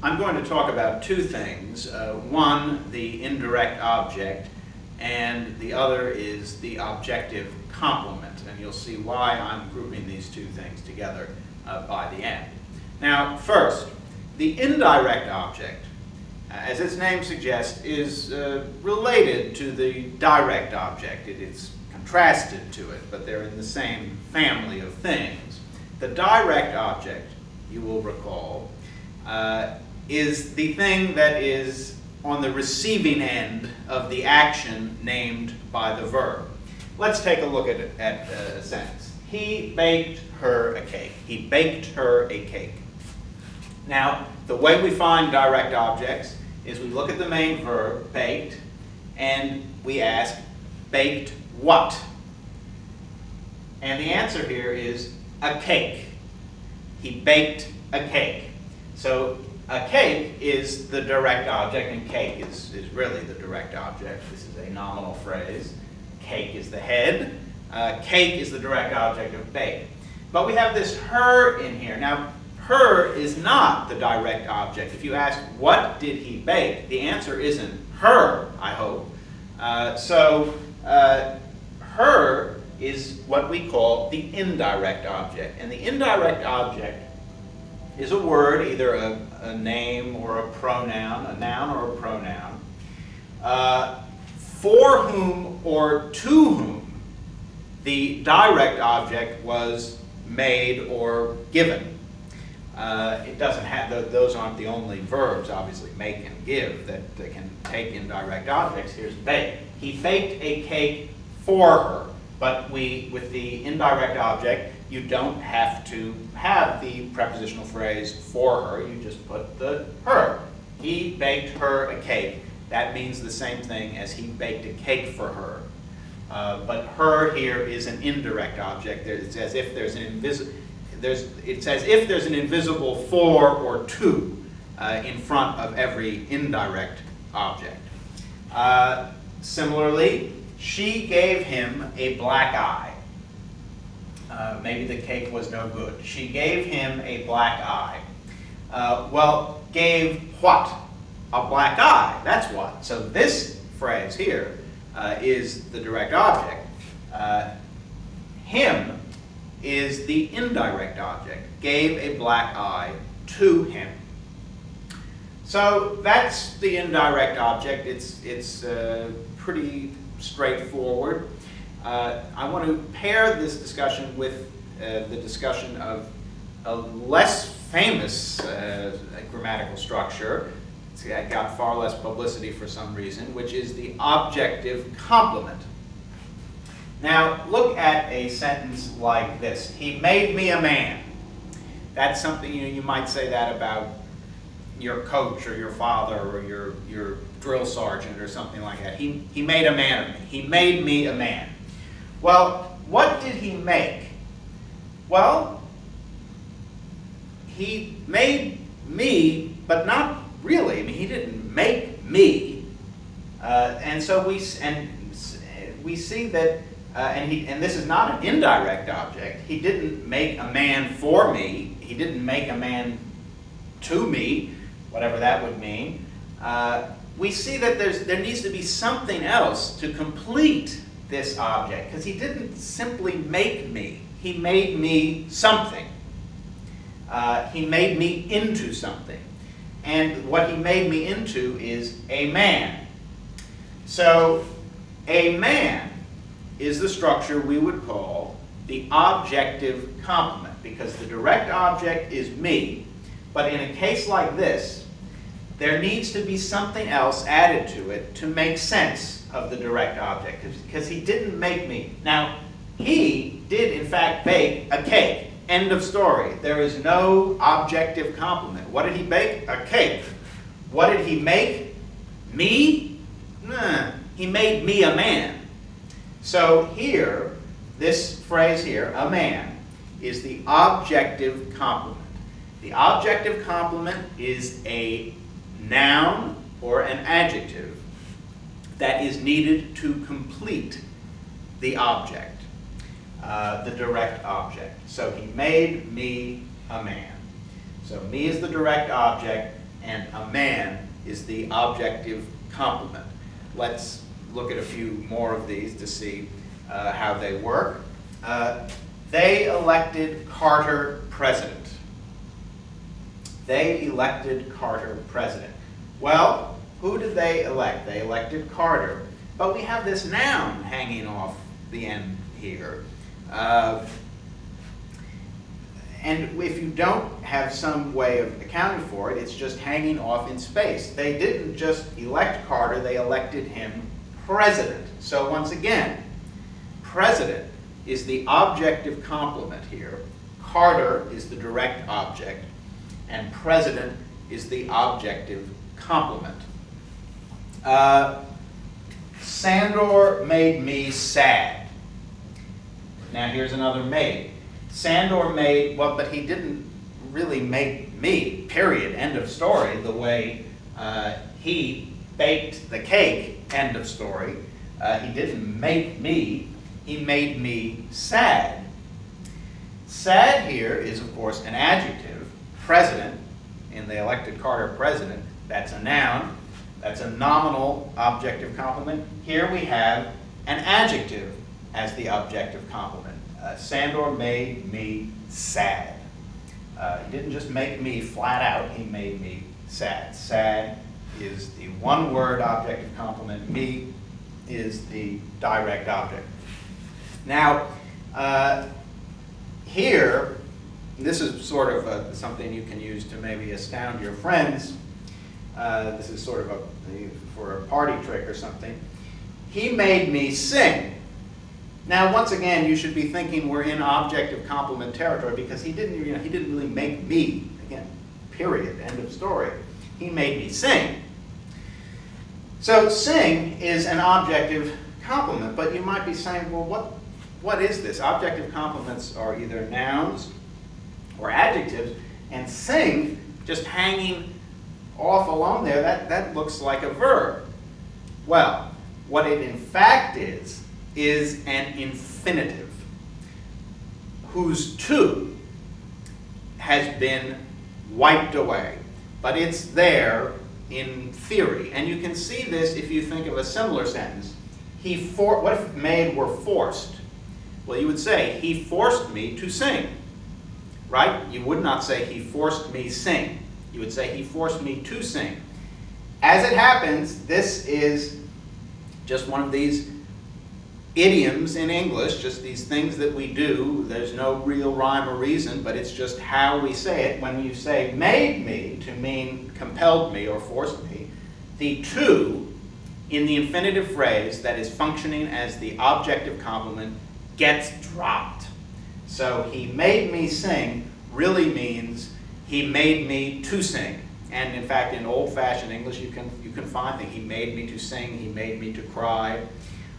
I'm going to talk about two things. One, the indirect object, and the other is the objective complement. And you'll see why I'm grouping these two things together by the end. Now, first, the indirect object, as its name suggests, is related to the direct object. It is contrasted to it, but they're in the same family of things. The direct object, you will recall, is the thing that is on the receiving end of the action named by the verb. Let's take a look at a sentence. He baked her a cake. He baked her a cake. Now, the way we find direct objects is we look at the main verb, baked, and we ask, baked what? And the answer here is a cake. He baked a cake. So a cake is the direct object, and cake is really the direct object. This is a nominal phrase. Cake is the head. Cake is the direct object of bake. But we have this her in here. Now, her is not the direct object. If you ask, what did he bake? The answer isn't her, I hope. Her is what we call the indirect object. And the indirect object is a word, either a name or a pronoun, a noun or a pronoun, for whom or to whom the direct object was made or given. It doesn't have, those aren't the only verbs, obviously, make and give, that can take indirect objects. Here's bake. He baked a cake for her. But with the indirect object, you don't have to have the prepositional phrase for her. You just put the her. He baked her a cake. That means the same thing as he baked a cake for her. But her here is an indirect object. It's as if there's an invisible for or to in front of every indirect object. Similarly, she gave him a black eye. Maybe the cake was no good. She gave him a black eye. Well, gave what? A black eye. That's what. So this phrase here is the direct object. Him is the indirect object. Gave a black eye to him. So that's the indirect object. It's pretty straightforward. I want to pair this discussion with the discussion of a less famous grammatical structure. It's got far less publicity for some reason, which is the objective complement. Now, look at a sentence like this. He made me a man. That's something, you might say that about your coach or your father or your drill sergeant or something like that. He made a man of me. He made me a man. Well, what did he make? Well, he made me, but not really. I mean, he didn't make me. And so we see that, and this is not an indirect object. He didn't make a man for me. He didn't make a man to me, whatever that would mean. We see that there needs to be something else to complete this object, because he didn't simply make me. He made me something. He made me into something. And what he made me into is a man. So a man is the structure we would call the objective complement, because the direct object is me. But in a case like this, there needs to be something else added to it to make sense of the direct object, because he didn't make me. Now, he did in fact bake a cake. End of story. There is no objective complement. What did he bake? A cake. What did he make? Me? Nah. He made me a man. So here, this phrase here, a man, is the objective complement. The objective complement is a noun or an adjective that is needed to complete the object, the direct object. So he made me a man. So me is the direct object. and a man is the objective complement. Let's look at a few more of these to see how they work. They elected Carter president. They elected Carter president. Well, who did they elect? They elected Carter. But we have this noun hanging off the end here. And if you don't have some way of accounting for it, it's just hanging off in space. They didn't just elect Carter, they elected him president. So once again, president is the objective complement here. Carter is the direct object, and president is the objective complement. Sandor made me sad. Now here's another made. Sandor made, well, but he didn't really make me, period, end of story, the way he baked the cake, end of story. He didn't make me, he made me sad. Sad here is, of course, an adjective. President, in the elected Carter president, that's a noun. That's a nominal objective complement. Here we have an adjective as the objective complement. Sandor made me sad. He didn't just make me flat out, he made me sad. Sad is the one word objective complement. Me is the direct object. Now, here, this is sort of something you can use to maybe astound your friends. This is sort of for a party trick or something. He made me sing. Now, once again, you should be thinking we're in objective complement territory because he didn't really make me. Again, period, end of story. He made me sing. So sing is an objective complement, but you might be saying, well, what is this? Objective complements are either nouns or adjectives, and sing, just hanging off alone there, that looks like a verb. Well, what it in fact is an infinitive whose to has been wiped away, but it's there in theory. And you can see this if you think of a similar sentence. What if made were forced? Well, you would say, he forced me to sing, right? You would not say, he forced me sing. You would say, he forced me to sing. As it happens, this is just one of these idioms in English, just these things that we do. There's no real rhyme or reason, but it's just how we say it. When you say made me to mean compelled me or forced me, the to in the infinitive phrase that is functioning as the objective complement gets dropped. So he made me sing really means he made me to sing. And in fact, in old-fashioned English, you can find that he made me to sing, he made me to cry.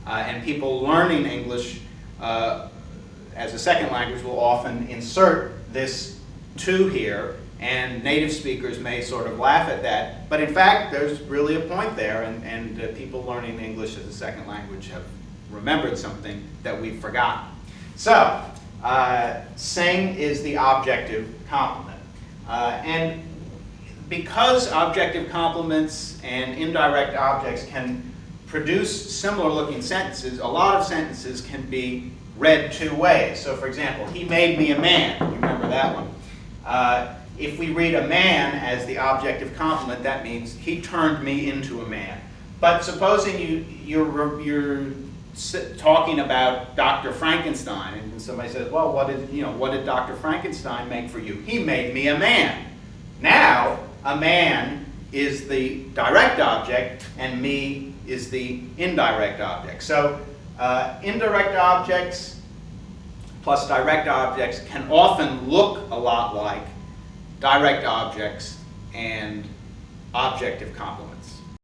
And people learning English as a second language will often insert this to here, and native speakers may sort of laugh at that. But in fact, there's really a point there, and people learning English as a second language have remembered something that we've forgotten. So, sing is the objective complement. And because objective complements and indirect objects can produce similar looking sentences, a lot of sentences can be read two ways. So for example, he made me a man. You remember that one. If we read a man as the objective complement, that means he turned me into a man. But supposing you're talking about Dr. Frankenstein, and somebody says, well, what did Dr. Frankenstein make for you? He made me a man. Now, a man is the direct object, and me is the indirect object. So, indirect objects plus direct objects can often look a lot like direct objects and objective complements.